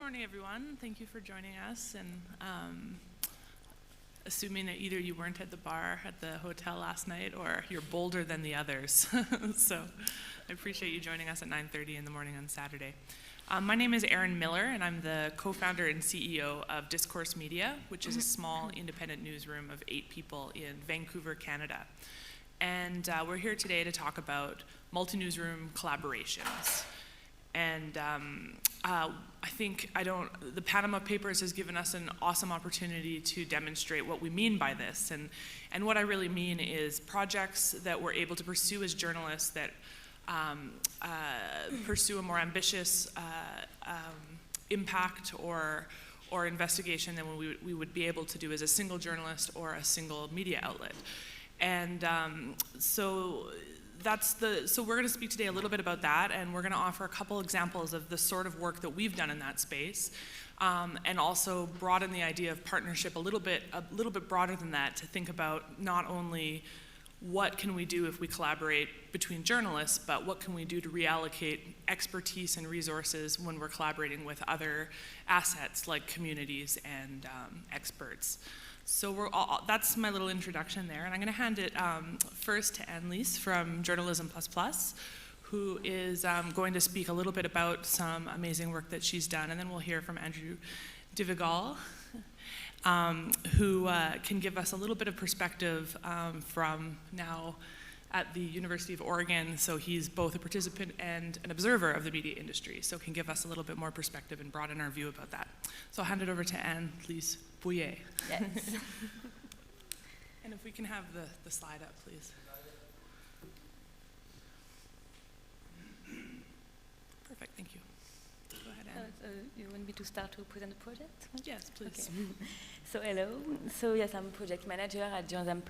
morning, everyone. Thank you for joining us. And assuming that either you weren't at the bar at the hotel last night or you're bolder than the others. So I appreciate you joining us at 9:30 in the morning on Saturday. My name is Erin Millar, and I'm the co-founder and CEO of Discourse Media, which is a small independent newsroom of 8 people in Vancouver, Canada. And we're here today to talk about multi-newsroom collaborations. And I think the Panama Papers has given us an awesome opportunity to demonstrate what we mean by this. And what I really mean is projects that we're able to pursue as journalists that pursue a more ambitious impact or investigation than we would be able to do as a single journalist or a single media outlet. And so we're going to speak today a little bit about that, and we're going to offer a couple examples of the sort of work that we've done in that space, and also broaden the idea of partnership a little bit broader than that, to think about not only what can we do if we collaborate between journalists, but what can we do to reallocate expertise and resources when we're collaborating with other assets like communities and experts. So that's my little introduction there, and I'm going to hand it first to Anne-Lise from Journalism++, who is going to speak a little bit about some amazing work that she's done, and then we'll hear from DeVigal, who can give us a little bit of perspective from now at the University of Oregon. So he's both a participant and an observer of the media industry, so can give us a little bit more perspective and broaden our view about that. So I'll hand it over to Anne-Lise Bouyer. Yes. And if we can have the slide up, please. Perfect, thank you. Go ahead, Anne. You want me to start to present the project? Yes, please. Okay. So hello. So yes, I'm a project manager at Journalism++.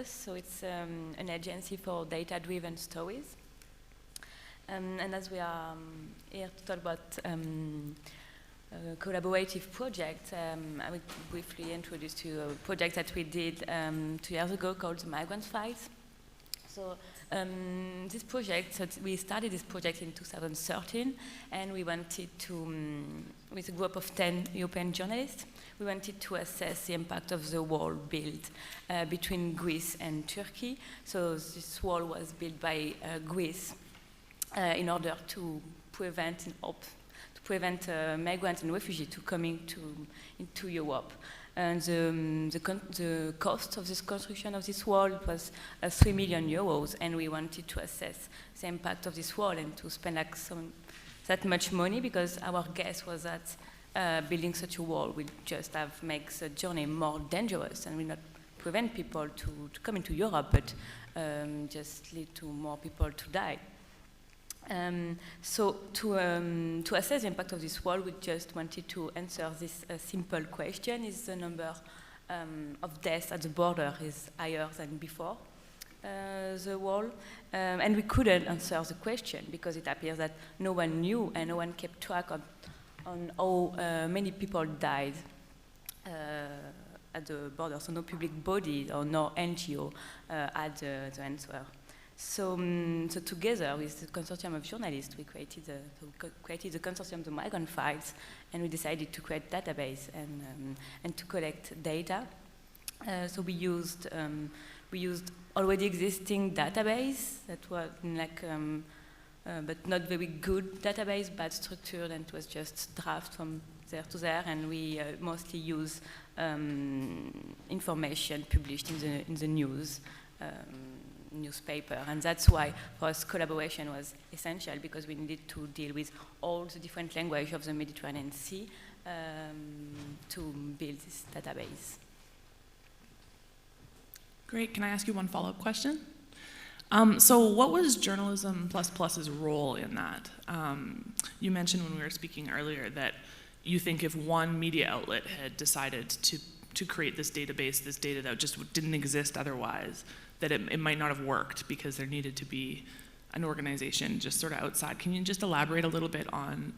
So it's an agency for data-driven stories. And as we are here to talk about collaborative project, I will briefly introduce to you a project that we did 2 years ago called the Migrant Files. So this project, we started this project in 2013, and we wanted to, with a group of 10 European journalists, we wanted to assess the impact of the wall built between Greece and Turkey. So this wall was built by Greece in order to prevent migrants and refugees to coming into Europe. And the cost of this construction of this wall was 3 million euros, and we wanted to assess the impact of this wall and to spend that much money, because our guess was that building such a wall will just make the journey more dangerous and will not prevent people to come into Europe, but just lead to more people to die. So to assess the impact of this wall, we just wanted to answer this simple question: is the number of deaths at the border is higher than before the wall? And we couldn't answer the question because it appears that no one knew and no one kept track on how many people died at the border. So no public body or no NGO had the answer. So together with the consortium of journalists, we created the consortium, the Migrant Files, and we decided to create a database and to collect data. So we used already existing database that was but not very good database, bad structured, and it was just draft from there to there, and we mostly use information published in the news. Newspaper, and that's why for us collaboration was essential, because we needed to deal with all the different languages of the Mediterranean Sea to build this database. Great. Can I ask you one follow-up question? So what was Journalism++'s role in that? You mentioned when we were speaking earlier that you think if one media outlet had decided to create this database, this data that just didn't exist otherwise, that it might not have worked because there needed to be an organization just sort of outside. Can you just elaborate a little bit on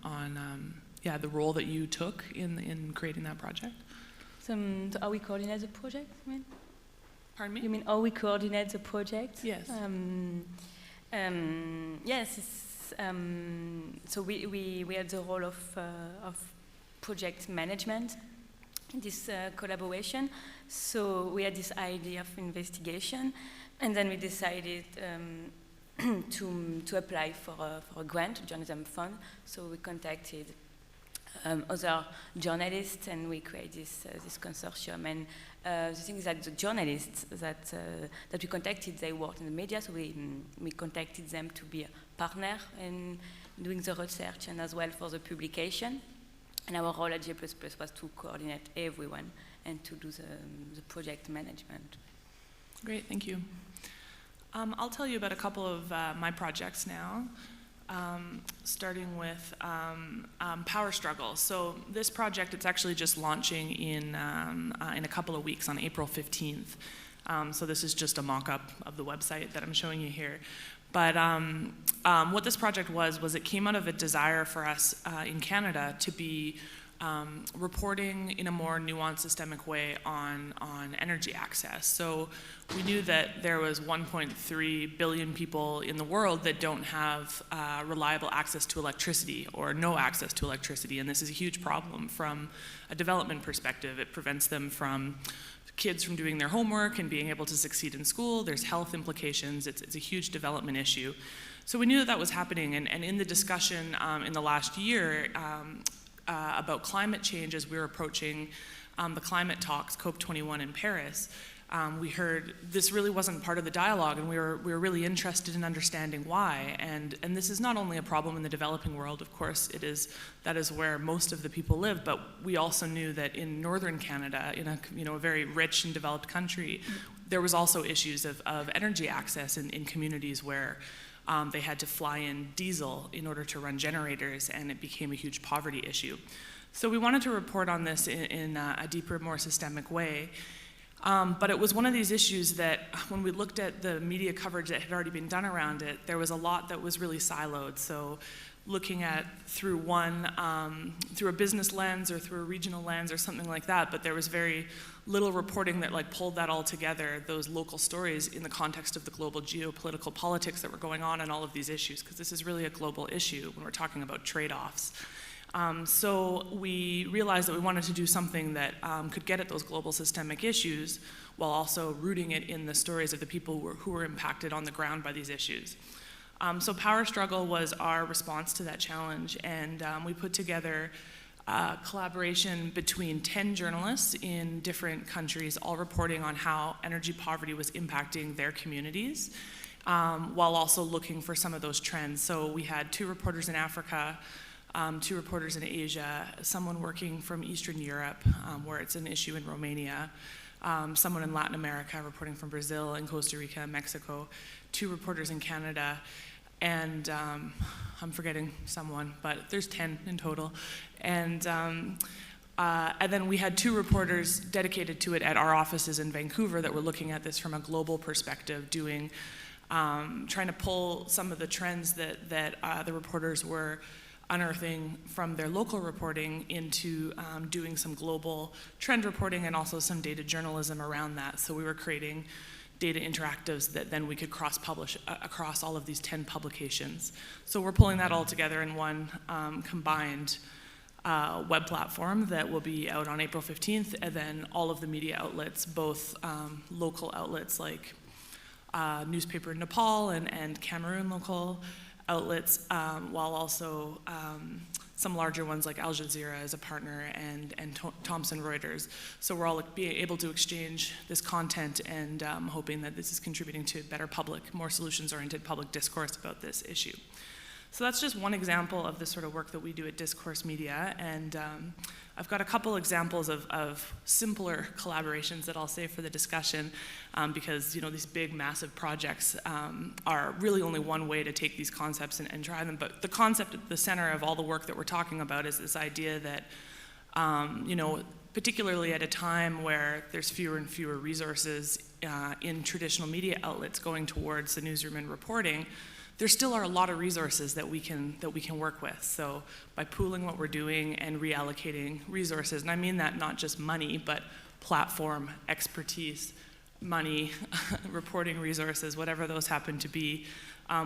the role that you took in creating that project? So how we coordinate the project, you mean? Pardon me? You mean how we coordinate the project? Yes. Yes. So we had the role of project management in this collaboration. So we had this idea of investigation, and then we decided to apply for a grant, a journalism fund. So we contacted other journalists, and we created this consortium. And the thing is that the journalists that we contacted, they worked in the media, so we contacted them to be a partner in doing the research and as well for the publication. And our role at G++ was to coordinate everyone and to do the project management. Great, thank you. I'll tell you about a couple of my projects now. Starting with Power Struggle. So this project, it's actually just launching in a couple of weeks on April 15th. So this is just a mock-up of the website that I'm showing you here. But what this project was it came out of a desire for us in Canada to be reporting in a more nuanced, systemic way on energy access. So we knew that there was 1.3 billion people in the world that don't have reliable access to electricity or no access to electricity, and this is a huge problem from a development perspective. It prevents them from kids from doing their homework and being able to succeed in school. There's health implications. It's a huge development issue. So we knew that was happening, and in the discussion in the last year about climate change as we were approaching the climate talks, COP21 in Paris, we heard this really wasn't part of the dialogue, and we were really interested in understanding why. And this is not only a problem in the developing world, of course, that is where most of the people live, but we also knew that in northern Canada, in a very rich and developed country, there was also issues of energy access in communities where they had to fly in diesel in order to run generators, and it became a huge poverty issue. So we wanted to report on this in a deeper, more systemic way. But it was one of these issues that when we looked at the media coverage that had already been done around it, there was a lot that was really siloed. So looking at through a business lens or through a regional lens or something like that, but there was very little reporting that pulled that all together, those local stories in the context of the global geopolitical politics that were going on and all of these issues, because this is really a global issue when we're talking about trade-offs. So we realized that we wanted to do something that could get at those global systemic issues while also rooting it in the stories of the people who were impacted on the ground by these issues. So Power Struggle was our response to that challenge, and we put together a collaboration between 10 journalists in different countries, all reporting on how energy poverty was impacting their communities, while also looking for some of those trends. So we had 2 reporters in Africa, 2 reporters in Asia, someone working from Eastern Europe, where it's an issue in Romania, someone in Latin America reporting from Brazil and Costa Rica and Mexico, 2 reporters in Canada, and I'm forgetting someone, but there's 10 in total. And then we had 2 reporters dedicated to it at our offices in Vancouver that were looking at this from a global perspective, trying to pull some of the trends that the reporters were unearthing from their local reporting into doing some global trend reporting and also some data journalism around that. So we were creating data interactives that then we could cross-publish across all of these 10 publications. So we're pulling that all together in one combined web platform that will be out on April 15th, and then all of the media outlets, both local outlets like newspaper in Nepal and Cameroon local outlets, while also some larger ones like Al Jazeera as a partner and Thomson Reuters. So we're all being able to exchange this content and hoping that this is contributing to better more solutions-oriented public discourse about this issue. So that's just one example of the sort of work that we do at Discourse Media, and I've got a couple examples of simpler collaborations that I'll save for the discussion, because these big, massive projects are really only one way to take these concepts and try them. But the concept at the center of all the work that we're talking about is this idea that, particularly at a time where there's fewer and fewer resources in traditional media outlets going towards the newsroom and reporting, there still are a lot of resources that we can work with. So by pooling what we're doing and reallocating resources, and I mean that not just money, but platform, expertise, money, reporting resources, whatever those happen to be,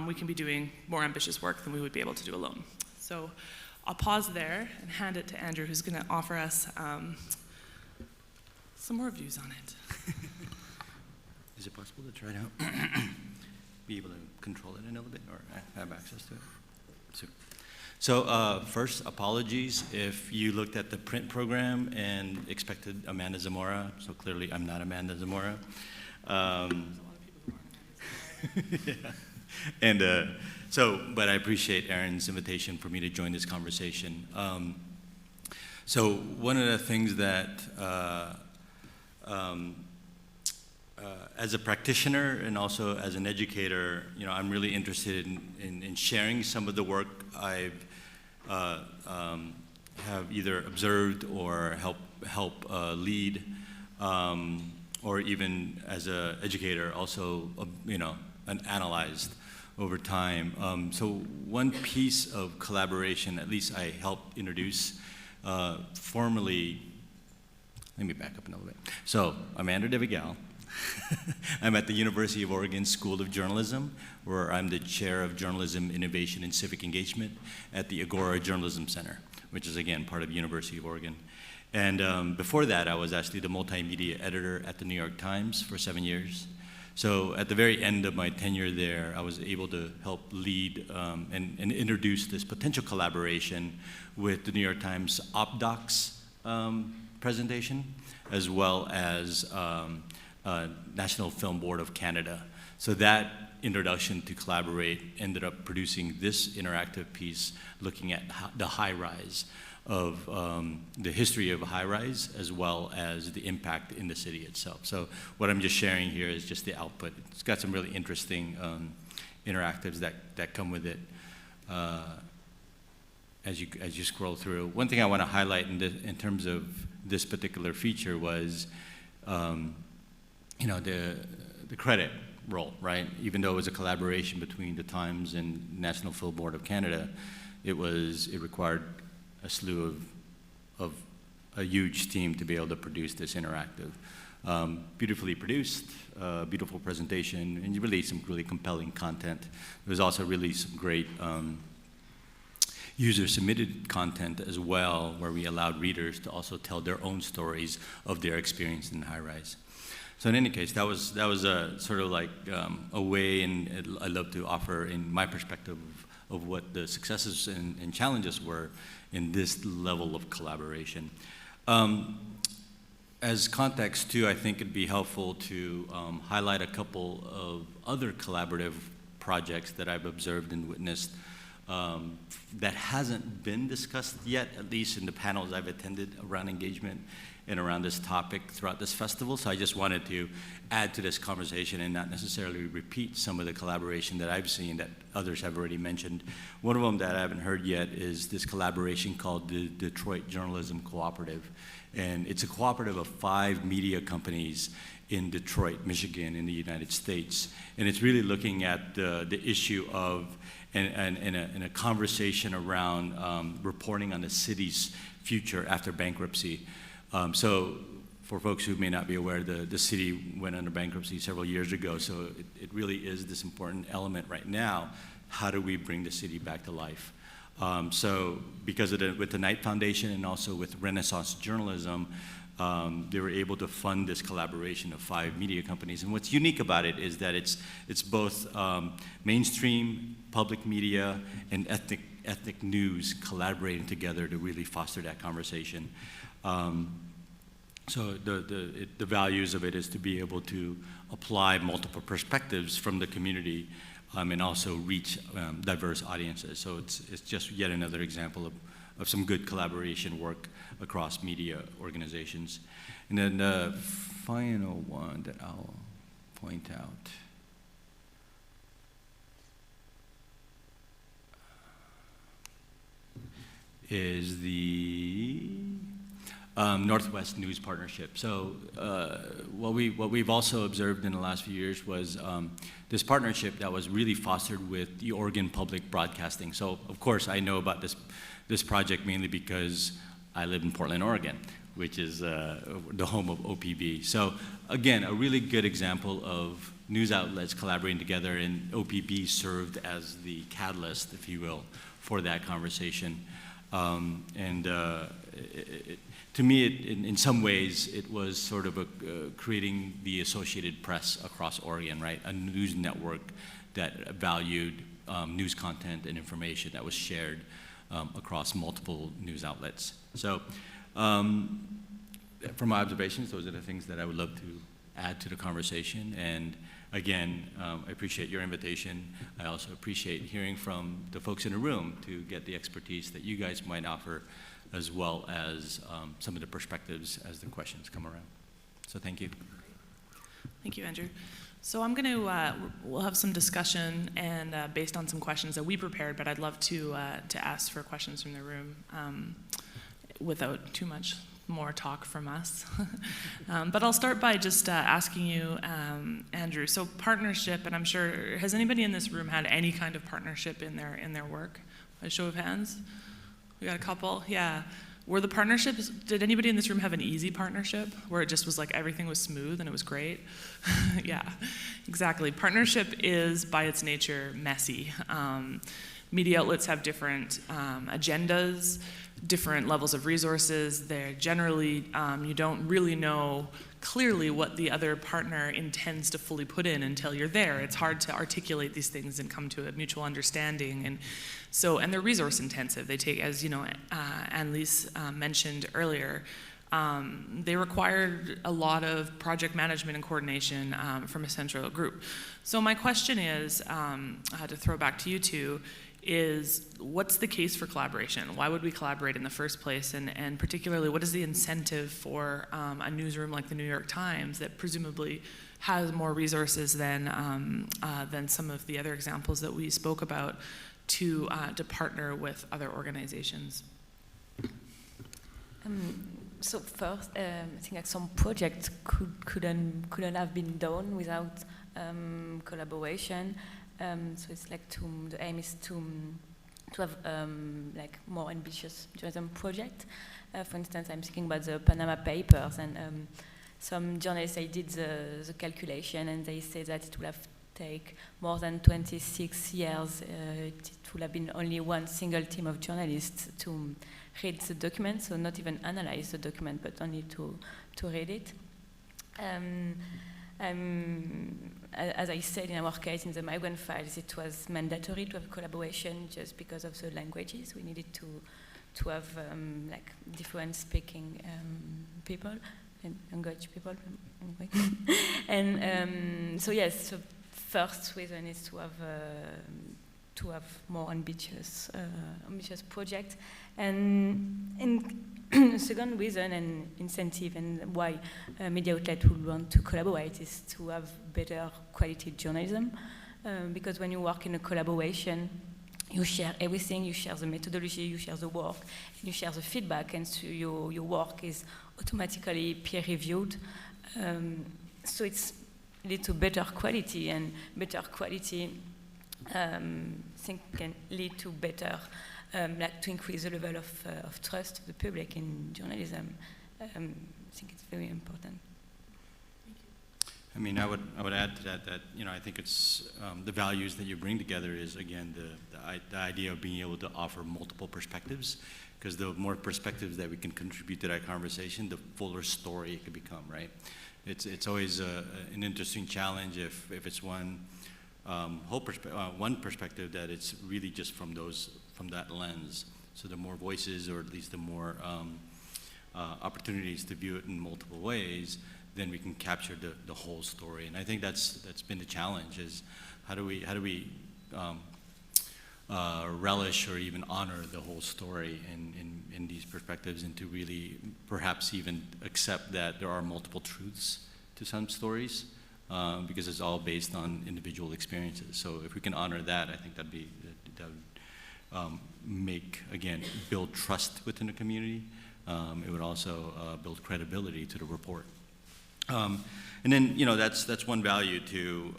we can be doing more ambitious work than we would be able to do alone. So I'll pause there and hand it to Andrew, who's going to offer us some more views on it. Is it possible to try to be able to control it a little bit or have access to it? Super. So first, apologies if you looked at the print program and expected Amanda Zamora. So clearly, I'm not Amanda Zamora. Yeah. And but I appreciate Erin's invitation for me to join this conversation. So one of the things that, as a practitioner and also as an educator, I'm really interested in sharing some of the work I've have either observed or help lead, or even as an educator also, and analyzed over time. So one piece of collaboration, at least I helped introduce formally. Let me back up a little bit. So I'm Andrew DeVigal. I'm at the University of Oregon School of Journalism, where I'm the chair of Journalism, Innovation, and Civic Engagement at the Agora Journalism Center, which is, again, part of the University of Oregon. And before that, I was actually the multimedia editor at the New York Times for 7 years. So at the very end of my tenure there, I was able to help lead and introduce this potential collaboration with the New York Times OpDocs presentation, as well as National Film Board of Canada. So that introduction to collaborate ended up producing this interactive piece looking at the high-rise of the history of high-rise as well as the impact in the city itself. So what I'm just sharing here is just the output. It's got some really interesting interactives that come with it as you scroll through. One thing I want to highlight in terms of this particular feature was the credit role, right? Even though it was a collaboration between the Times and National Film Board of Canada, it required a slew of a huge team to be able to produce this interactive. Beautifully produced, beautiful presentation, and really some really compelling content. There was also really some great user-submitted content as well, where we allowed readers to also tell their own stories of their experience in high-rise. So in any case, that was a sort of like a way, and I love to offer in my perspective of what the successes and challenges were in this level of collaboration. As context too, I think it'd be helpful to highlight a couple of other collaborative projects that I've observed and witnessed that hasn't been discussed yet, at least in the panels I've attended around engagement and around this topic throughout this festival. So I just wanted to add to this conversation and not necessarily repeat some of the collaboration that I've seen that others have already mentioned. One of them that I haven't heard yet is this collaboration called the Detroit Journalism Cooperative. And it's a cooperative of 5 media companies in Detroit, Michigan, in the United States. And it's really looking at the issue of and a conversation around reporting on the city's future after bankruptcy. So for folks who may not be aware, the city went under bankruptcy several years ago, so it really is this important element right now. How do we bring the city back to life? So because of with the Knight Foundation and also with Renaissance Journalism, they were able to fund this collaboration of 5 media companies. And what's unique about it is that it's both mainstream public media and ethnic news collaborating together to really foster that conversation. So the values of it is to be able to apply multiple perspectives from the community and also reach diverse audiences. So it's just yet another example of some good collaboration work across media organizations. And then the final one that I'll point out is the Northwest News Partnership. So what we've also observed in the last few years was this partnership that was really fostered with the Oregon Public Broadcasting. So of course I know about this project mainly because I live in Portland, Oregon, which is the home of OPB. So again, a really good example of news outlets collaborating together, and OPB served as the catalyst, if you will, for that conversation. To me, in some ways, it was sort of creating the Associated Press across Oregon, right? A news network that valued news content and information that was shared across multiple news outlets. So, from my observations, those are the things that I would love to add to the conversation. And again, I appreciate your invitation. I also appreciate hearing from the folks in the room to get the expertise that you guys might offer, as well as some of the perspectives as the questions come around. So thank you. Thank you, Andrew. So I'm going to, we'll have some discussion and based on some questions that we prepared, but I'd love to ask for questions from the room without too much more talk from us. But I'll start by just asking you, Andrew, so partnership, and I'm sure, has anybody in this room had any kind of partnership in their work? A show of hands? We got a couple, yeah. Were the partnerships, did anybody in this room have an easy partnership where it just was like everything was smooth and it was great? Yeah, exactly. Partnership is by its nature messy. Media outlets have different agendas, different levels of resources. They're generally, you don't really know clearly what the other partner intends to fully put in until you're there. It's hard to articulate these things and come to a mutual understanding. And so, and they're resource intensive. They take, as you know, Anne-Lise mentioned earlier, they required a lot of project management and coordination from a central group. So my question is, to throw back to you two, is what's the case for collaboration? Why would we collaborate in the first place? And particularly, what is the incentive for a newsroom like the New York Times that presumably has more resources than some of the other examples that we spoke about to partner with other organizations? So first, I think like some projects couldn't have been done without collaboration. So it's like the aim is to have like more ambitious journalism project. For instance, I'm thinking about the Panama Papers, and some journalists, they did the calculation, and they say that it would have taken more than 26 years. It would have been only one single team of journalists to read the document, so not even analyze the document, but only to read it. As I said, in our case, in the migrant files, it was mandatory to have collaboration just because of the languages. We needed to have like different speaking people and language people. And so yes, the first reason is to have more ambitious project, and the second reason and incentive and why media outlet would want to collaborate is to have better quality journalism, because when you work in a collaboration, you share everything, you share the methodology, you share the work, and you share the feedback, and so your work is automatically peer reviewed. So it's lead to better quality, and better quality I think can lead to better like to increase the level of trust of the public in journalism. I think it's very important. I mean, I would add to that you know, I think it's the values that you bring together is, again, the idea of being able to offer multiple perspectives, because the more perspectives that we can contribute to that conversation, the fuller story it can become, right? It's always an interesting challenge if it's one one perspective that it's really just from that lens. So the more voices, or at least the more opportunities to view it in multiple ways, then we can capture the whole story. And I think that's been the challenge: is how do we relish or even honor the whole story in these perspectives, and to really perhaps even accept that there are multiple truths to some stories, because it's all based on individual experiences. So if we can honor that, I think that would build trust within the community. It would also build credibility to the report. And then, you know, that's one value to,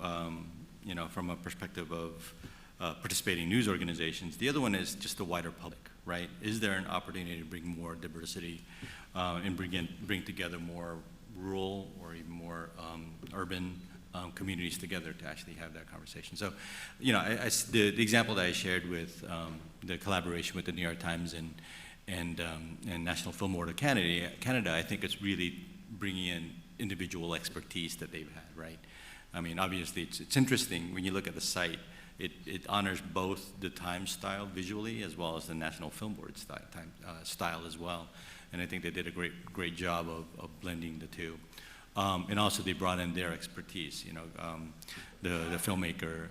you know, from a perspective of participating news organizations. The other one is just the wider public, right? Is there an opportunity to bring more diversity and bring together more rural or even more urban communities together to actually have that conversation. So, you know, the example that I shared with the collaboration with the New York Times and National Film Board of Canada, I think it's really bringing in individual expertise that they've had, right? I mean, obviously, it's interesting when you look at the site. It honors both the Times style visually as well as the National Film Board style as well, and I think they did a great job of blending the two. And also, they brought in their expertise. You know, the filmmaker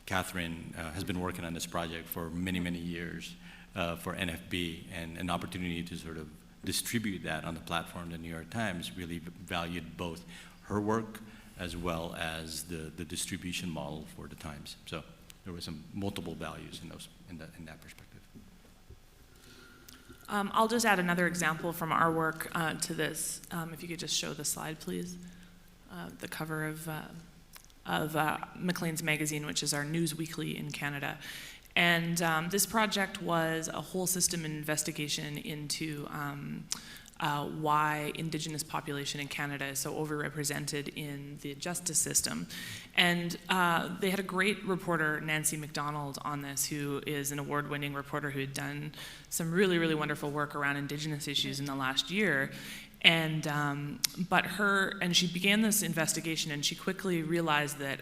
Catherine has been working on this project for many years for NFB, and an opportunity to sort of distribute that on the platform. The New York Times really valued both her work as well as the distribution model for the Times. So there were some multiple values in that perspective. I'll just add another example from our work to this. If you could just show the slide, please. The cover of Maclean's magazine, which is our news weekly in Canada. And this project was a whole system investigation into why Indigenous population in Canada is so overrepresented in the justice system. And they had a great reporter, Nancy MacDonald, on this, who is an award-winning reporter who had done some really wonderful work around Indigenous issues in the last year. And she began this investigation, and she quickly realized that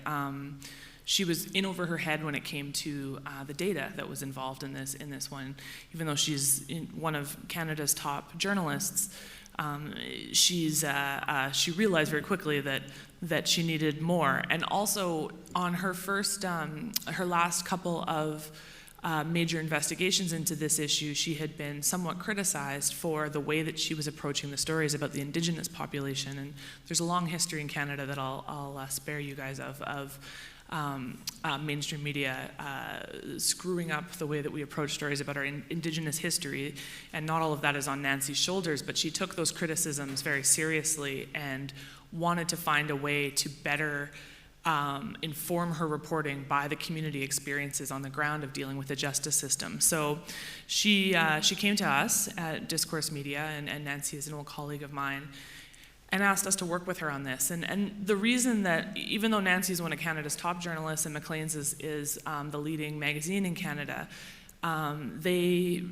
she was in over her head when it came to the data that was involved in this one. Even though she's one of Canada's top journalists, she realized very quickly that she needed more. And also on her last couple of major investigations into this issue, she had been somewhat criticized for the way that she was approaching the stories about the Indigenous population. And there's a long history in Canada that I'll spare you guys of mainstream media screwing up the way that we approach stories about our Indigenous history, and not all of that is on Nancy's shoulders, but she took those criticisms very seriously and wanted to find a way to better inform her reporting by the community experiences on the ground of dealing with the justice system. So she came to us at Discourse Media, and Nancy is an old colleague of mine, and asked us to work with her on this. And the reason that, even though Nancy is one of Canada's top journalists and Maclean's is the leading magazine in Canada, they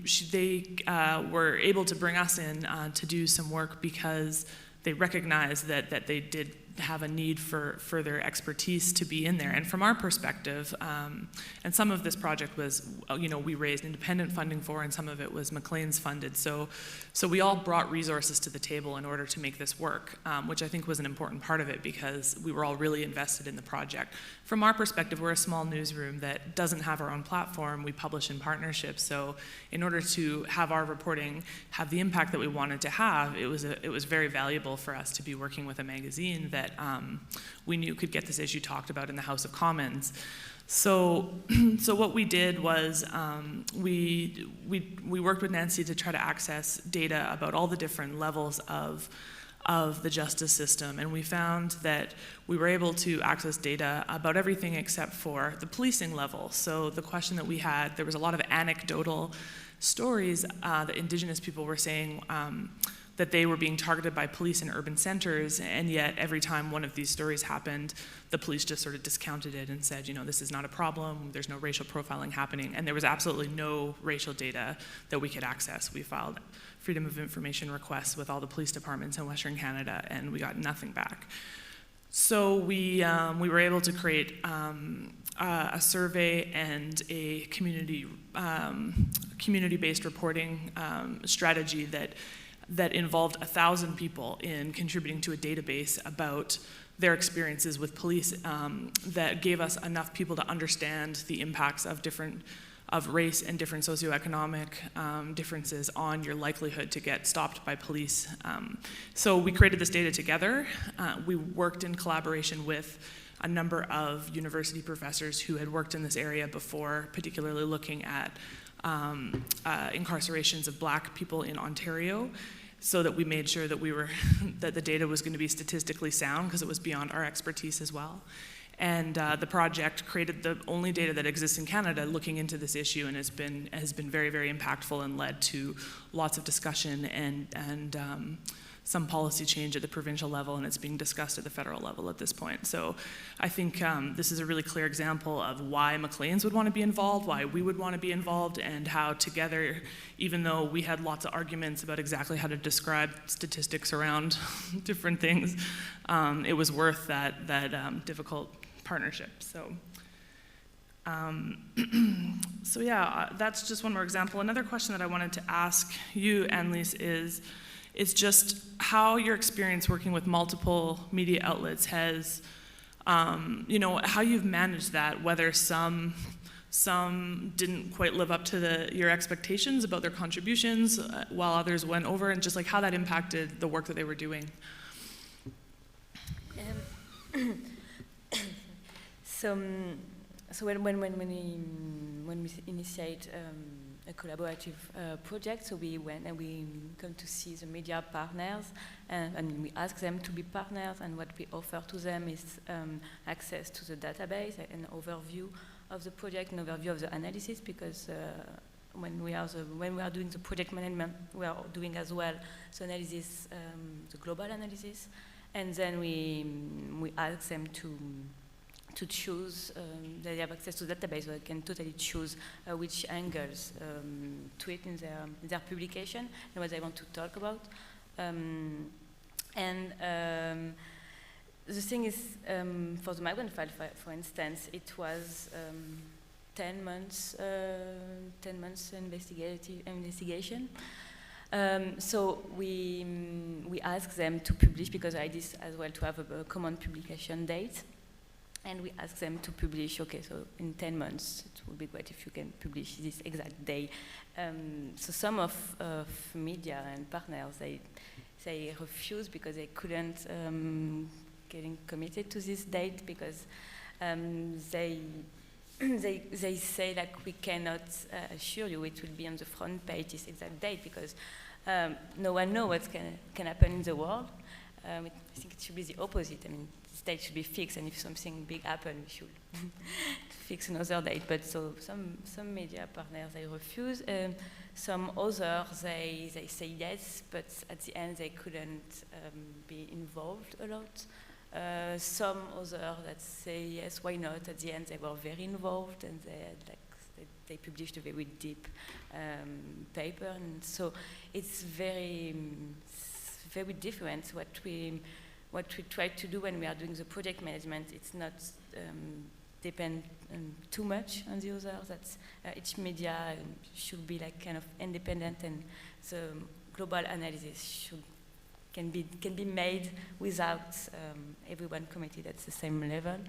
were able to bring us in to do some work because they recognized that they did have a need for further expertise to be in there. And from our perspective, and some of this project was, we raised independent funding for, and some of it was Maclean's funded. So we all brought resources to the table in order to make this work, which I think was an important part of it because we were all really invested in the project. From our perspective, we're a small newsroom that doesn't have our own platform. We publish in partnership. So in order to have our reporting have the impact that we wanted to have, it was very valuable for us to be working with a magazine that we knew could get this issue talked about in the House of Commons. So what we did was we worked with Nancy to try to access data about all the different levels of the justice system, and we found that we were able to access data about everything except for the policing level. So the question that we had, there was a lot of anecdotal stories that Indigenous people were saying that they were being targeted by police in urban centers, and yet every time one of these stories happened, the police just sort of discounted it and said, this is not a problem, there's no racial profiling happening, and there was absolutely no racial data that we could access. We filed Freedom of Information requests with all the police departments in Western Canada, and we got nothing back. So we were able to create a survey and a community-based reporting strategy that involved 1,000 people in contributing to a database about their experiences with police that gave us enough people to understand the impacts of race and different socioeconomic differences on your likelihood to get stopped by police. So we created this data together. We worked in collaboration with a number of university professors who had worked in this area before, particularly looking at incarcerations of Black people in Ontario, so that we made sure that that the data was going to be statistically sound because it was beyond our expertise as well. And the project created the only data that exists in Canada looking into this issue, and has been very impactful and led to lots of discussion and some policy change at the provincial level, and it's being discussed at the federal level at this point. So I think this is a really clear example of why Maclean's would want to be involved, why we would want to be involved, and how together, even though we had lots of arguments about exactly how to describe statistics around different things, it was worth that difficult partnership. So. So yeah, that's just one more example. Another question that I wanted to ask you, Anne-Lise, is just how your experience working with multiple media outlets has, how you've managed that, whether some didn't quite live up to your expectations about their contributions, while others went over, and just like how that impacted the work that they were doing. So when we initiate a collaborative project, so we went and we come to see the media partners, and we ask them to be partners, and what we offer to them is access to the database, an overview of the project, an overview of the analysis, because when we are doing the project management, we are doing as well the analysis, the global analysis, and then we ask them to choose, they have access to the database, so they can totally choose which angles to it in their publication and what they want to talk about. The thing is, for the migrant file, for instance, it was 10 months investigation. So we asked them to publish, because I did as well to have a common publication date. And we ask them to publish, okay, so in 10 months, it would be great if you can publish this exact day. So some of media and partners, they refuse because they couldn't getting committed to this date, because they say, like, we cannot assure you it will be on the front page this exact date, because no one knows what can happen in the world. I think it should be the opposite. I mean, this date should be fixed, and if something big happens, we should fix another date. But so some media partners, they refuse. Some others, they say yes, but at the end they couldn't be involved a lot. Some others that say yes, why not? At the end they were very involved, and they published a very deep paper, and so it's very different. What we try to do when we are doing the project management, it's not depend too much on the others. That's each media should be like kind of independent, and the global analysis can be made without everyone committed at the same level.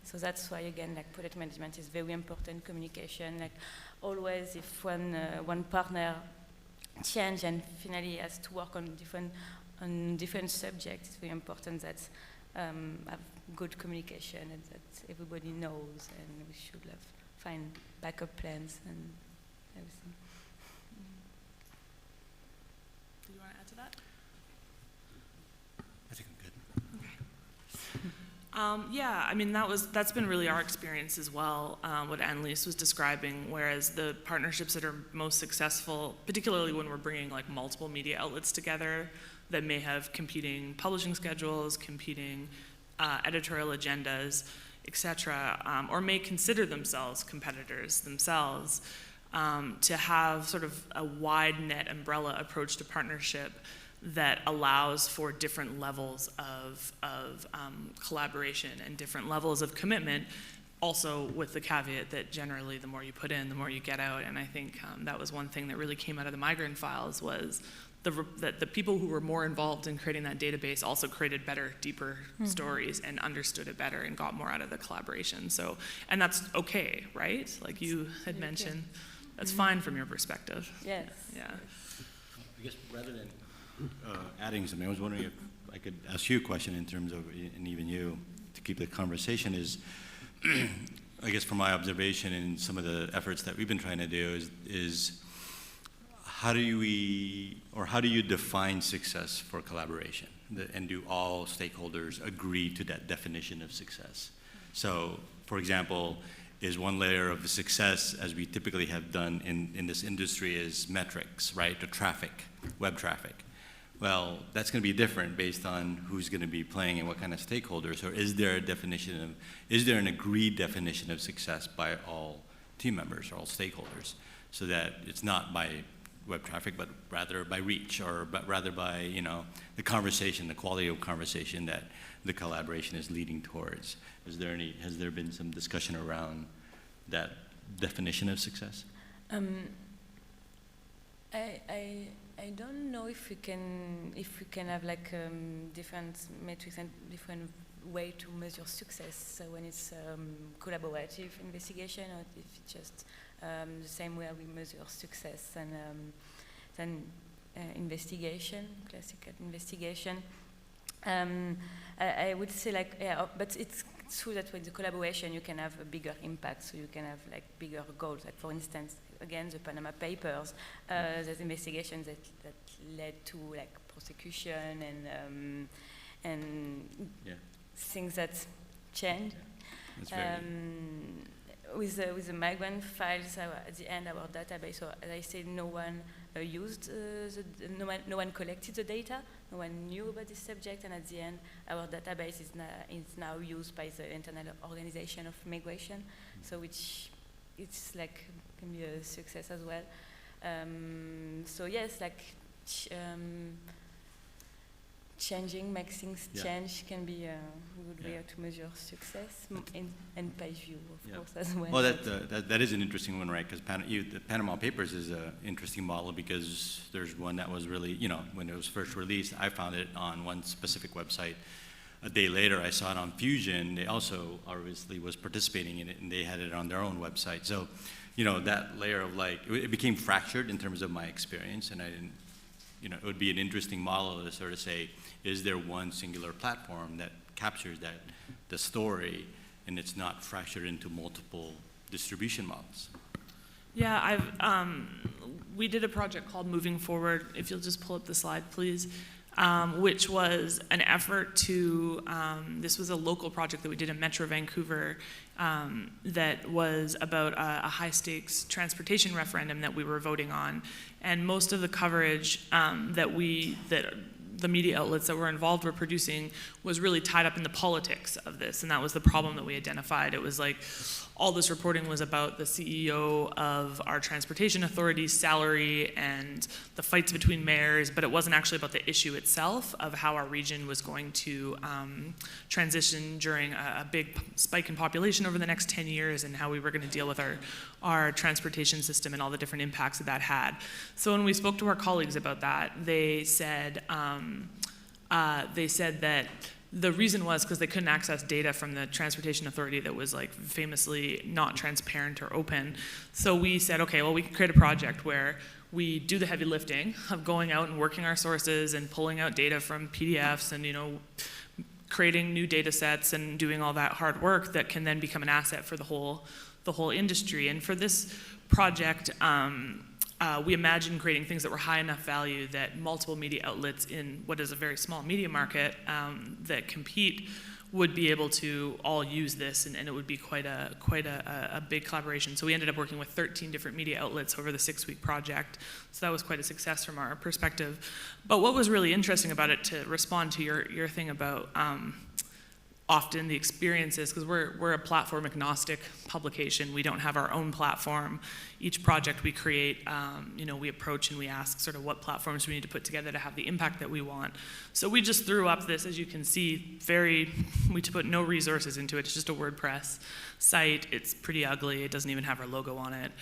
So that's why, again, like, project management is very important. Communication, like, always, if one partner change and finally has to work on different subjects, it's very important that have good communication and that everybody knows, and we should find backup plans and everything. Do you want to add to that? I think I'm good. Okay. Yeah, I mean, that's been really our experience as well, what Anne-Lise was describing, whereas the partnerships that are most successful, particularly when we're bringing like multiple media outlets together that may have competing publishing schedules, competing editorial agendas, etc., or may consider themselves competitors themselves, to have sort of a wide net umbrella approach to partnership that allows for different levels of collaboration and different levels of commitment, also with the caveat that generally the more you put in, the more you get out. And I think that was one thing that really came out of the migrant files, was that the people who were more involved in creating that database also created better, deeper stories and understood it better and got more out of the collaboration. So, and that's okay, right? Like you had mentioned, that's fine from your perspective. Yes. Yeah. I guess rather than adding something, I was wondering if I could ask you a question in terms of, and even you, to keep the conversation, is, I guess from my observation and some of the efforts that we've been trying to do is how do you define success for collaboration? And do all stakeholders agree to that definition of success? So, for example, is one layer of the success, as we typically have done in this industry, is metrics, right? The traffic, web traffic. well, that's going to be different based on who's going to be playing and what kind of stakeholders, or is there an agreed definition of success by all team members or all stakeholders, so that it's not by web traffic, but rather by reach, or but rather by, you know, the conversation, the quality of conversation that the collaboration is leading towards. Has there been some discussion around that definition of success? I don't know if we can have like different metrics and different way to measure success. So when it's collaborative investigation, or if it's just the same way we measure success and then investigation, classical investigation. I would say like, yeah, but it's true that with the collaboration you can have a bigger impact, so you can have like bigger goals. Like for instance, again, the Panama Papers, there's investigations that led to like prosecution and Yeah. things that changed. That's very With the migrant files, at the end, our database, so as I said, no one used, no one collected the data, no one knew about this subject, and at the end, our database is now used by the International Organization of Migration, so which it's like can be a success as well. So yes, like changing, make things change can be a good way to measure success, and page view, of course, as well. Well, that is an interesting one, right? Because the Panama Papers is an interesting model, because there's one that was really, you know, when it was first released, I found it on one specific website. A day later, I saw it on Fusion. They also obviously was participating in it, and they had it on their own website. So, you know, that layer of like, it became fractured in terms of my experience, and I didn't, you know, it would be an interesting model to sort of say, is there one singular platform that captures the story, and it's not fractured into multiple distribution models? Yeah, we did a project called Moving Forward, if you'll just pull up the slide, please, which was an effort to, this was a local project that we did in Metro Vancouver that was about a high-stakes transportation referendum that we were voting on. And most of the coverage that the media outlets that were involved were producing was really tied up in the politics of this, and that was the problem that we identified. It was like all this reporting was about the CEO of our transportation authority's salary and the fights between mayors, but it wasn't actually about the issue itself of how our region was going to transition during a big spike in population over the next 10 years, and how we were going to deal with our transportation system and all the different impacts that had. So when we spoke to our colleagues about that, they said that the reason was because they couldn't access data from the transportation authority that was like famously not transparent or open. So we said, okay, well, we can create a project where we do the heavy lifting of going out and working our sources and pulling out data from PDFs and, you know, creating new data sets and doing all that hard work that can then become an asset for the whole industry. And for this project, we imagined creating things that were high enough value that multiple media outlets in what is a very small media market that compete would be able to all use this, and it would be quite a big collaboration. So we ended up working with 13 different media outlets over the 6-week project. So that was quite a success from our perspective. But what was really interesting about it, to respond to your thing about often the experiences, because we're a platform agnostic publication. We don't have our own platform. Each project we create, you know, we approach and we ask sort of what platforms we need to put together to have the impact that we want. So we just threw up this, as you can see, we put no resources into it. It's just a WordPress site. It's pretty ugly. It doesn't even have our logo on it,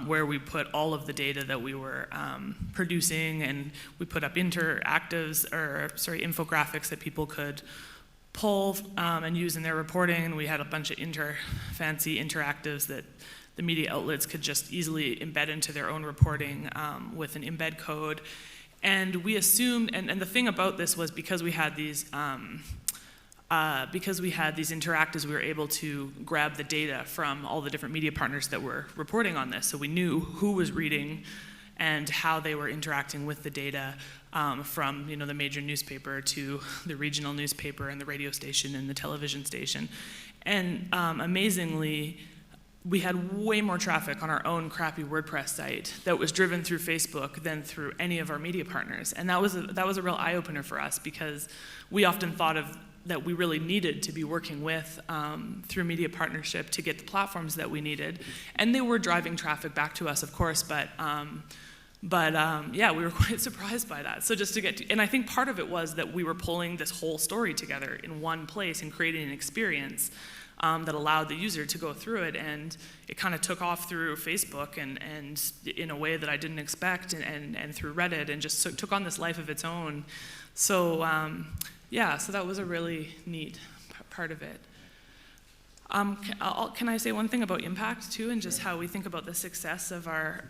where we put all of the data that we were producing, and we put up infographics that people could pull and use in their reporting, and we had a bunch of fancy interactives that the media outlets could just easily embed into their own reporting with an embed code. And we assumed, and the thing about this was because we had these interactives, we were able to grab the data from all the different media partners that were reporting on this. So we knew who was reading and how they were interacting with the data, from, you know, the major newspaper to the regional newspaper and the radio station and the television station. And amazingly, we had way more traffic on our own crappy WordPress site that was driven through Facebook than through any of our media partners. And that was a real eye-opener for us, because we often thought of that we really needed to be working with through media partnership to get the platforms that we needed. And they were driving traffic back to us, of course, but yeah, we were quite surprised by that. So just to get to, and I think part of it was that we were pulling this whole story together in one place and creating an experience that allowed the user to go through it, and it kind of took off through Facebook and in a way that I didn't expect, and through Reddit, and just took on this life of its own. So yeah, so that was a really neat part of it. Can I say one thing about impact too, and just how we think about the success of our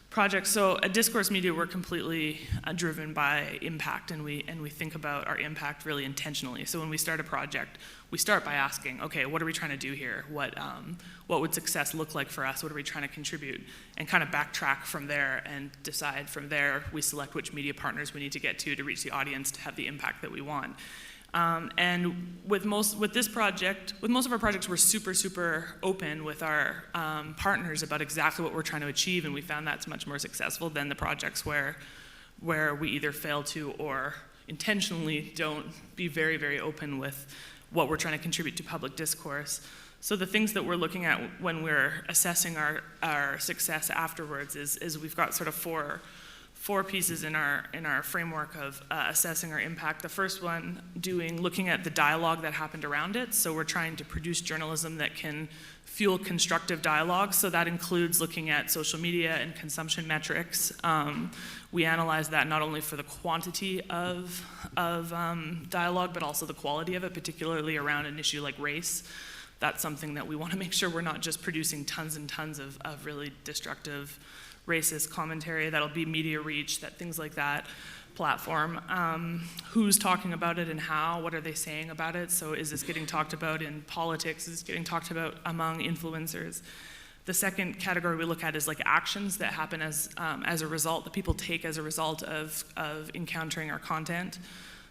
project? So at Discourse Media, we're completely driven by impact, and we think about our impact really intentionally. So when we start a project, we start by asking, okay, what are we trying to do here? What would success look like for us? What are we trying to contribute? And kind of backtrack from there and decide from there. We select which media partners we need to get to reach the audience to have the impact that we want. And with most of our projects, we're super open with our partners about exactly what we're trying to achieve, and we found that's much more successful than the projects where we either fail to or intentionally don't be very open with what we're trying to contribute to public discourse. So the things that we're looking at when we're assessing our success afterwards is we've got sort of four pieces in our framework of assessing our impact. The first one looking at the dialogue that happened around it. So we're trying to produce journalism that can fuel constructive dialogue. So that includes looking at social media and consumption metrics. We analyze that not only for the quantity of dialogue, but also the quality of it, particularly around an issue like race. That's something that we want to make sure we're not just producing tons and tons of really destructive racist commentary. That'll be media reach, things like that, platform. Who's talking about it and how? What are they saying about it? So is this getting talked about in politics? Is this getting talked about among influencers? The second category we look at is like actions that happen as a result, that people take as a result of encountering our content.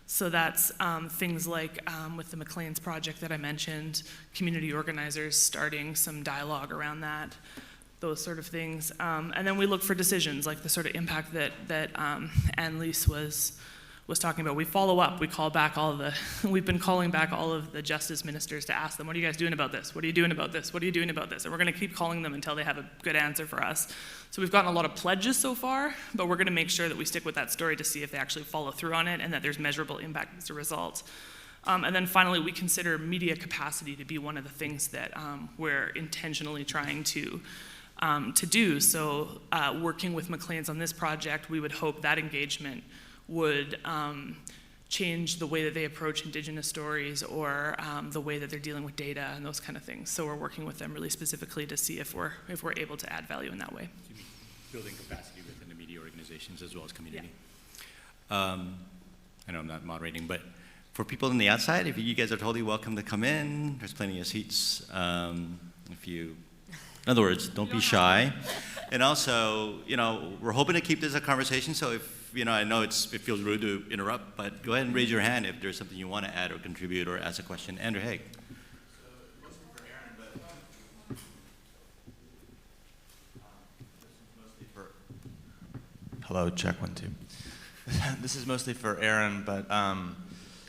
So that's things like with the Maclean's project that I mentioned, community organizers starting some dialogue around that, those sort of things. And then we look for decisions, like the sort of impact that Anne-Lise was talking about. We follow up, we call back we've been calling back all of the justice ministers to ask them, what are you guys doing about this? What are you doing about this? What are you doing about this? And we're gonna keep calling them until they have a good answer for us. So we've gotten a lot of pledges so far, but we're gonna make sure that we stick with that story to see if they actually follow through on it and that there's measurable impact as a result. And then finally, we consider media capacity to be one of the things that we're intentionally trying to do. So working with Maclean's on this project, we would hope that engagement would change the way that they approach Indigenous stories or the way that they're dealing with data and those kind of things. So we're working with them really specifically to see if we're able to add value in that way. Building capacity within the media organizations as well as community. Yeah. I know I'm not moderating, but for people on the outside, if you guys are totally welcome to come in, there's plenty of seats. In other words, don't be shy. And also, we're hoping to keep this a conversation, so if, I know it feels rude to interrupt, but go ahead and raise your hand if there's something you want to add or contribute or ask a question. Andrew, hey. So, mostly for Erin, but this is mostly for... Hello, check 1, 2. This is mostly for Erin, but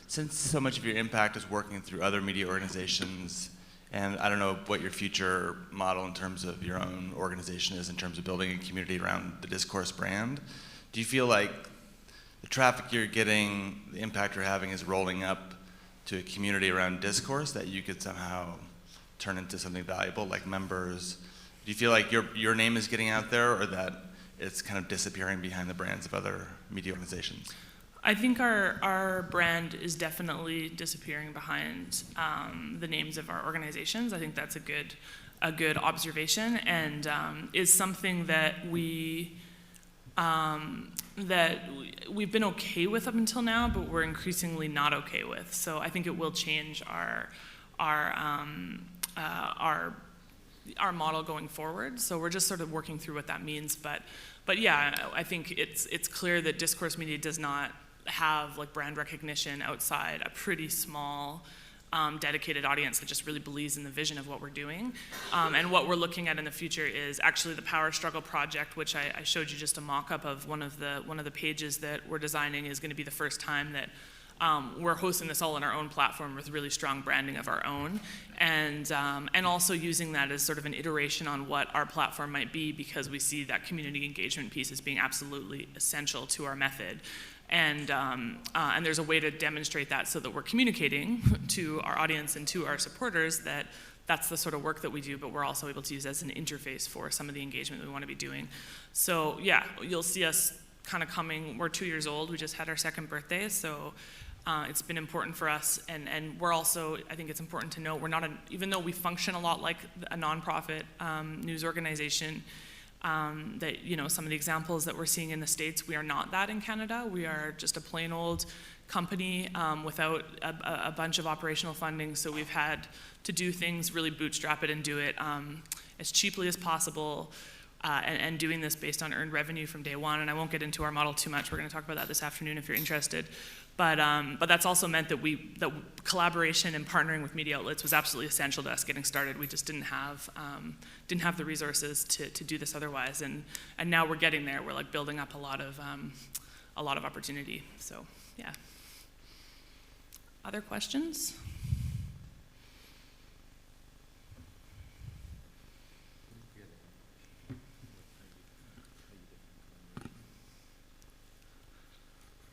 since so much of your impact is working through other media organizations, and I don't know what your future model in terms of your own organization is in terms of building a community around the Discourse brand. Do you feel like the traffic you're getting, the impact you're having is rolling up to a community around Discourse that you could somehow turn into something valuable, like members? Do you feel like your name is getting out there, or that it's kind of disappearing behind the brands of other media organizations? I think our brand is definitely disappearing behind the names of our organizations. I think that's a good observation, and is something that we've been okay with up until now, but we're increasingly not okay with. So I think it will change our model going forward. So we're just sort of working through what that means. But yeah, I think it's clear that Discourse Media does not have like brand recognition outside a pretty small dedicated audience that just really believes in the vision of what we're doing. And what we're looking at in the future is actually the Power Struggle project, which I showed you just a mock-up of one of the pages that we're designing, is going to be the first time that we're hosting this all on our own platform with really strong branding of our own, and also using that as sort of an iteration on what our platform might be, because we see that community engagement piece as being absolutely essential to our method. And there's a way to demonstrate that so that we're communicating to our audience and to our supporters that that's the sort of work that we do, but we're also able to use as an interface for some of the engagement we want to be doing. So yeah, you'll see us kind of coming. We're 2 years old. We just had our 2nd birthday, so it's been important for us. And we're also, I think it's important to note, we're not, even though we function a lot like a nonprofit news organization, that, you know, some of the examples that we're seeing in the States, we are not that in Canada. We are just a plain old company without a bunch of operational funding, so we've had to do things, really bootstrap it and do it as cheaply as possible, and doing this based on earned revenue from day one. And I won't get into our model too much. We're going to talk about that this afternoon if you're interested. But that's also meant that that collaboration and partnering with media outlets was absolutely essential to us getting started. We just didn't have the resources to do this otherwise, and now we're getting there. We're like building up a lot of opportunity. So yeah. Other questions?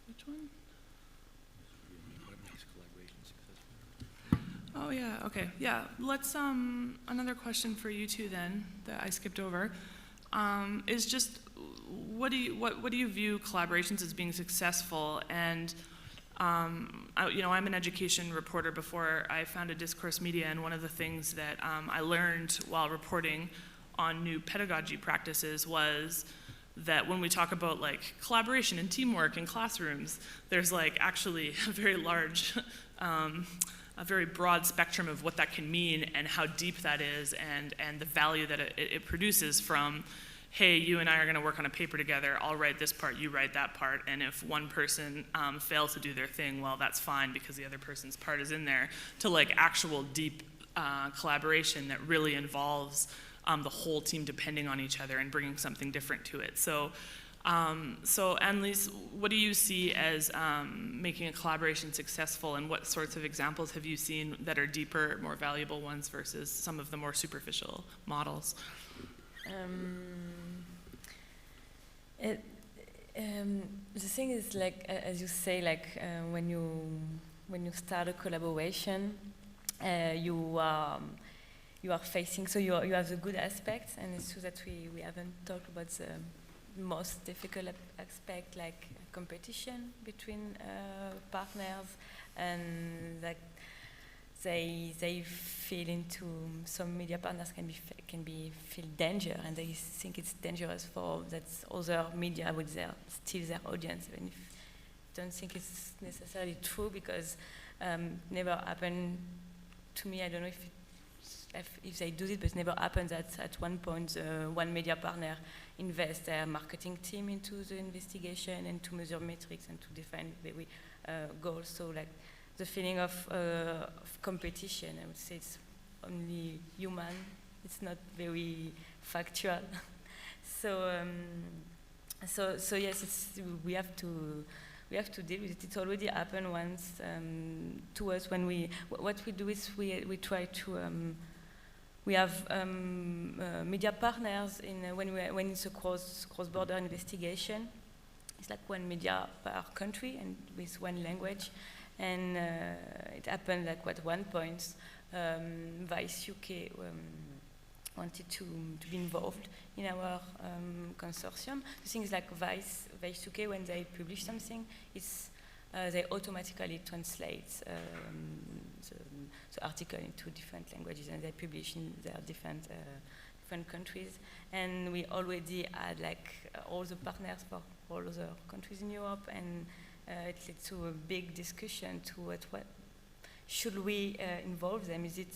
Which one? Oh yeah, okay, yeah. Let's, another question for you two then, that I skipped over, is just, what do you view collaborations as being successful? And, you know, I'm an education reporter before I founded Discourse Media, and one of the things that I learned while reporting on new pedagogy practices was that when we talk about like collaboration and teamwork in classrooms, there's like actually a very large, a very broad spectrum of what that can mean and how deep that is, and the value that it produces from, hey, you and I are going to work on a paper together, I'll write this part, you write that part, and if one person fails to do their thing, well, that's fine because the other person's part is in there, to like actual deep collaboration that really involves the whole team depending on each other and bringing something different to it. So Anne-Lise, what do you see as making a collaboration successful, and what sorts of examples have you seen that are deeper, more valuable ones versus some of the more superficial models? The thing is, like, as you say, like when you start a collaboration, you are facing, so you have the good aspects, and it's true that we haven't talked about the most difficult aspect, like competition between partners, and like they feel into, some media partners can feel danger, and they think it's dangerous for that other media would steal their audience, even if I don't think it's necessarily true, because never happened to me. I don't know if they do it, but it never happens that at one point one media partner invest their marketing team into the investigation and to measure metrics and to define very goals. So like the feeling of competition, I would say it's only human. It's not very factual. So yes, we have to deal with it. It's already happened once to us when what we do is we try to. We have media partners when it's a cross-border investigation. It's like one media per country and with one language. And it happened like at one point, Vice UK wanted to be involved in our consortium. The thing is, like Vice UK, when they publish something, they automatically translate the article into different languages, and they publish in their different countries. And we already had like all the partners for all other countries in Europe, and it led to a big discussion to what should we involve them? Is it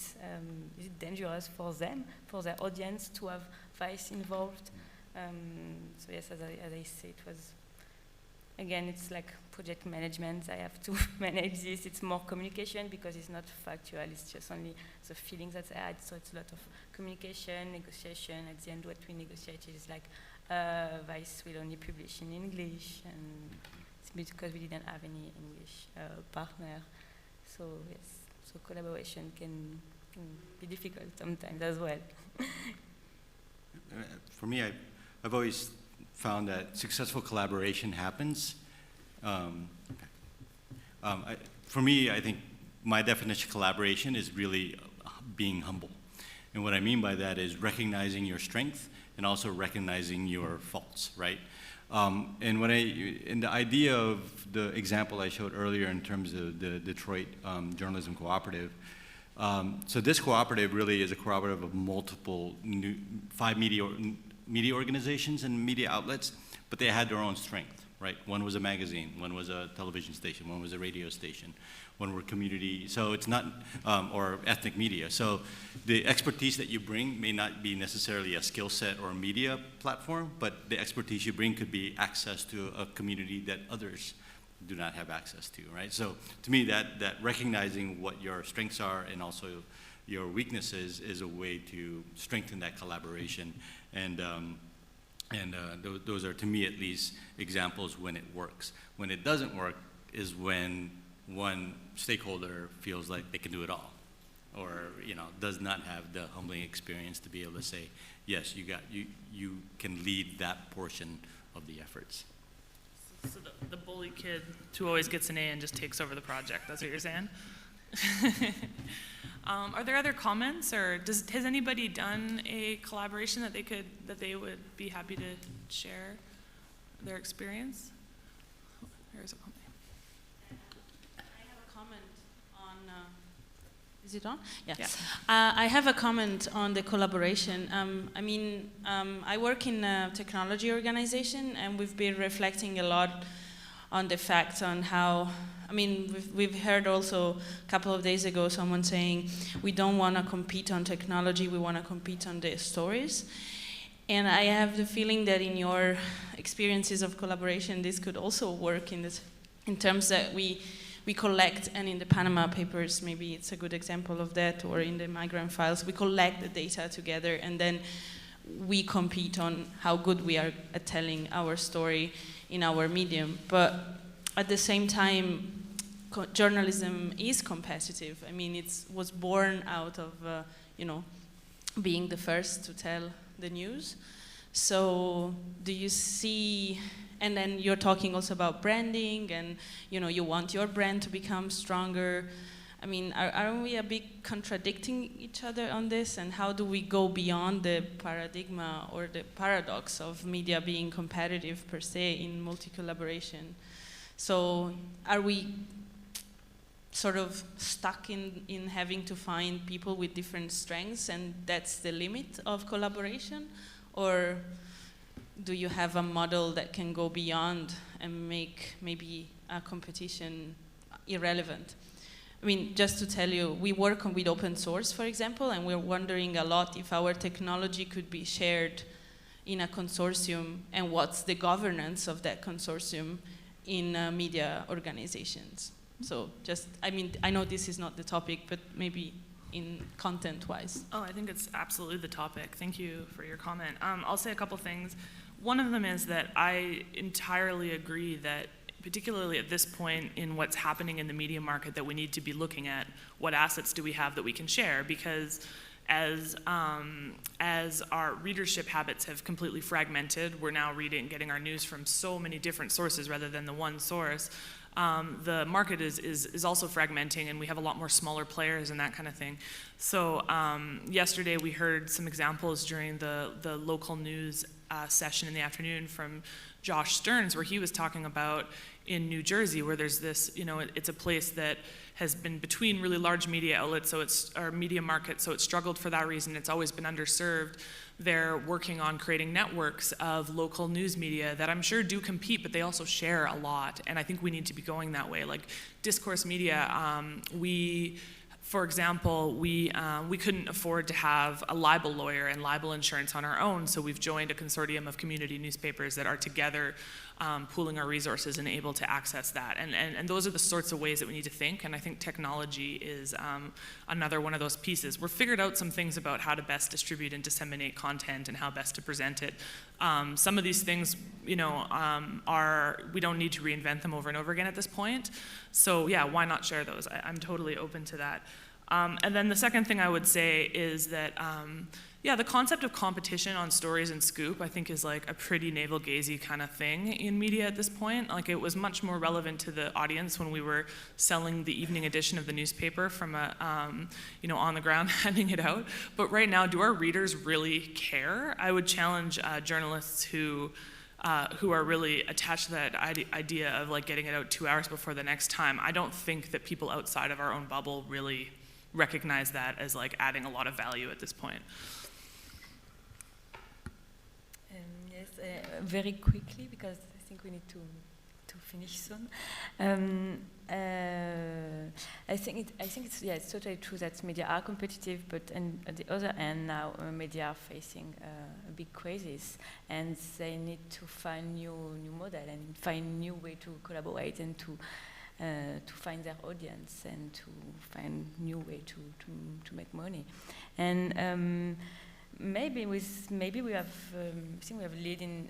dangerous for them, for their audience, to have Vice involved? So yes, as I say, it was, again, it's like project management. I have to manage this. It's more communication because it's not factual. It's just only the feelings that I had. So it's a lot of communication, negotiation. At the end, what we negotiated is like, Vice will only publish in English, and it's because we didn't have any English partner. So yes, so collaboration can be difficult sometimes as well. For me, I've always found that successful collaboration happens. For me, I think my definition of collaboration is really being humble. And what I mean by that is recognizing your strength and also recognizing your faults, right? And the idea of the example I showed earlier in terms of the Detroit Journalism Cooperative, so this cooperative really is a cooperative of multiple 5 media organizations and media outlets, but they had their own strength, right? One was a magazine, one was a television station, one was a radio station, one were community, so it's not, or ethnic media. So the expertise that you bring may not be necessarily a skill set or a media platform, but the expertise you bring could be access to a community that others do not have access to, right? So to me, that recognizing what your strengths are and also your weaknesses is a way to strengthen that collaboration. And those are, to me at least, examples when it works. When it doesn't work is when one stakeholder feels like they can do it all, or does not have the humbling experience to be able to say, yes, you can lead that portion of the efforts. So the bully kid who always gets an A and just takes over the project, that's what you're saying? Are there other comments, or has anybody done a collaboration that they would be happy to share their experience? There's a comment. I have a comment on. Is it on? Yeah. Yeah. I have a comment on the collaboration. I work in a technology organization, and we've been reflecting a lot on the fact on how. We've heard also a couple of days ago someone saying we don't want to compete on technology, we want to compete on the stories. And I have the feeling that in your experiences of collaboration, this could also work in terms that we collect, and in the Panama Papers, maybe it's a good example of that, or in the migrant files, we collect the data together, and then we compete on how good we are at telling our story in our medium. But at the same time, journalism is competitive. It was born out of, being the first to tell the news. So do you see, and then you're talking also about branding, and you want your brand to become stronger. Aren't we a bit contradicting each other on this? And how do we go beyond the paradigm or the paradox of media being competitive per se in multi-collaboration? So are we sort of stuck in having to find people with different strengths, and that's the limit of collaboration? Or do you have a model that can go beyond and make maybe a competition irrelevant? Just to tell you, we work with open source, for example, and we're wondering a lot if our technology could be shared in a consortium, and what's the governance of that consortium in media organizations. So I know this is not the topic, but maybe in content-wise. Oh, I think it's absolutely the topic. Thank you for your comment. I'll say a couple things. One of them is that I entirely agree that, particularly at this point in what's happening in the media market, that we need to be looking at what assets do we have that we can share, because as our readership habits have completely fragmented, we're now getting our news from so many different sources rather than the one source. The market is also fragmenting, and we have a lot more smaller players and that kind of thing. So yesterday we heard some examples during the local news session in the afternoon from Josh Stearns, where he was talking about in New Jersey, where there's this, it's a place that has been between really large media outlets, or media markets, so it's struggled for that reason. It's always been underserved. They're working on creating networks of local news media that I'm sure do compete, but they also share a lot, and I think we need to be going that way. Like Discourse Media, for example, we couldn't afford to have a libel lawyer and libel insurance on our own, so we've joined a consortium of community newspapers that are together pooling our resources and able to access that. And those are the sorts of ways that we need to think, and I think technology is another one of those pieces. We've figured out some things about how to best distribute and disseminate content and how best to present it. Some of these things, we don't need to reinvent them over and over again at this point. So yeah, why not share those? I'm totally open to that. And then the second thing I would say is that, the concept of competition on stories and scoop, I think, is like a pretty navel-gazy kind of thing in media at this point. Like, it was much more relevant to the audience when we were selling the evening edition of the newspaper from on the ground handing it out. But right now, do our readers really care? I would challenge journalists who are really attached to that idea of like getting it out 2 hours before the next time. I don't think that people outside of our own bubble really recognize that as like adding a lot of value at this point. Yes, very quickly, because I think we need to finish soon. I think it's totally true that media are competitive, but at the other end now, media are facing a big crisis, and they need to find new model and find new way to collaborate and to find their audience and to find new way to make money. And maybe we have I think we have a leading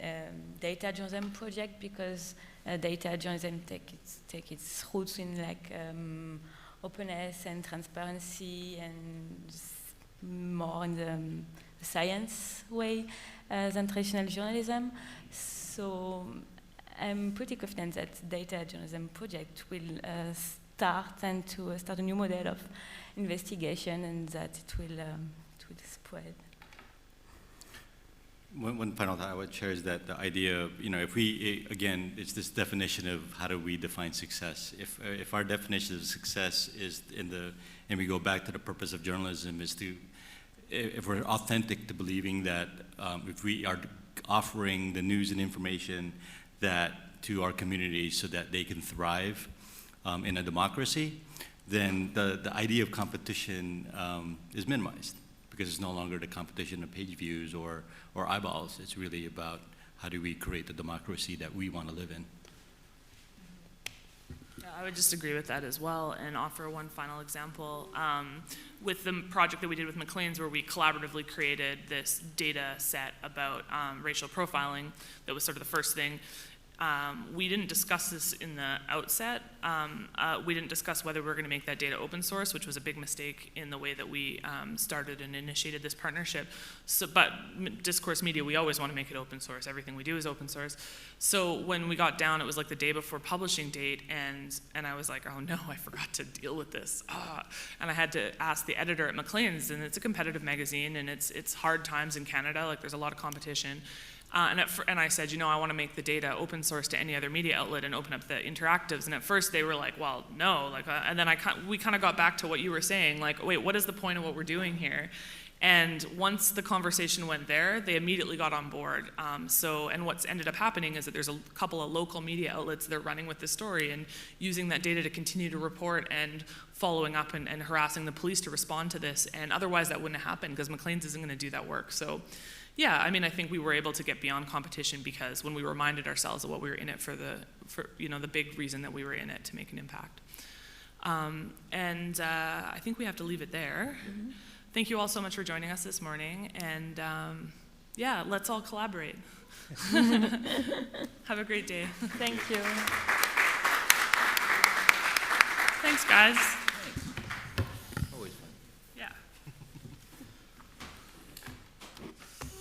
data journalism project, because data journalism take its roots in like openness and transparency and more in the science way than traditional journalism. So I'm pretty confident that data journalism project will start a new model of investigation, and that it will spread. One final thought I would share is that the idea of, if we, again, it's this definition of how do we define success. If our definition of success is and we go back to the purpose of journalism, is if we're authentic to believing that if we are offering the news and information that to our communities so that they can thrive in a democracy, then the idea of competition is minimized, because it's no longer the competition of page views or eyeballs. It's really about how do we create the democracy that we want to live in. Yeah, I would just agree with that as well, and offer one final example. With the project that we did with Maclean's, where we collaboratively created this data set about racial profiling, that was sort of the first thing. We didn't discuss this in the outset. We didn't discuss whether we were going to make that data open source, which was a big mistake in the way that we started and initiated this partnership. But Discourse Media, we always want to make it open source. Everything we do is open source. So when we got down, it was like the day before publishing date, and I was like, oh no, I forgot to deal with this. And I had to ask the editor at Maclean's, and it's a competitive magazine, and it's hard times in Canada. Like, there's a lot of competition. And I said, I want to make the data open source to any other media outlet and open up the interactives. And at first they were like, well, no. And then we kind of got back to what you were saying, like, wait, what is the point of what we're doing here? And once the conversation went there, they immediately got on board. And what's ended up happening is that there's a couple of local media outlets that are running with this story and using that data to continue to report and following up and harassing the police to respond to this. And otherwise that wouldn't have happened, because Maclean's isn't going to do that work. So yeah, I mean, I think we were able to get beyond competition because when we reminded ourselves of what we were in it for the big reason that we were in it, to make an impact. I think we have to leave it there. Mm-hmm. Thank you all so much for joining us this morning, and let's all collaborate. Have a great day. Thank you. Thanks, guys.